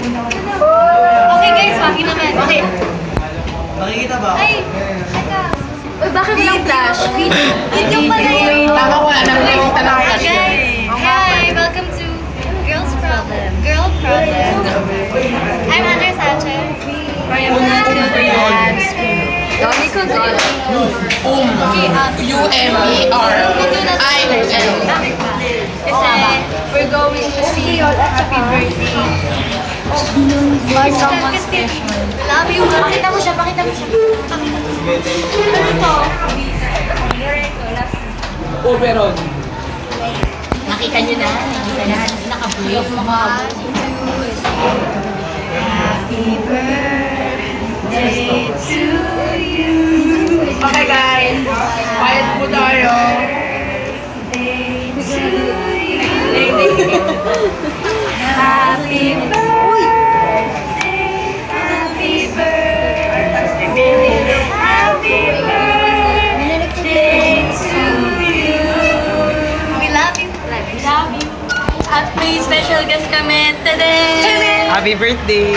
Okay guys, wagi naman. Okay. Nakikita ba? Ay, teka. Uy, bakit walang flash? Video pala yun. Tama, wala na nakikita na ako. Guys, hi, welcome to Girls Problem. Girl Problem. I'm Andrea Sanchez. Donnie Conzolo. U-M-E-R-I-O-L. Kasi we're going to see Happy Birthday. For someone special. Love you. Pakita mo siya, pakita mo siya. Oberon. Nakita niyo na. Nakita na. Nakabuyo. Happy birthday to you. Okay guys, quiet po tayo. Birthday to you. Happy birthday. Happy birthday. Happy birthday to you. We love you. We love you. At may special guest kami today. Happy birthday!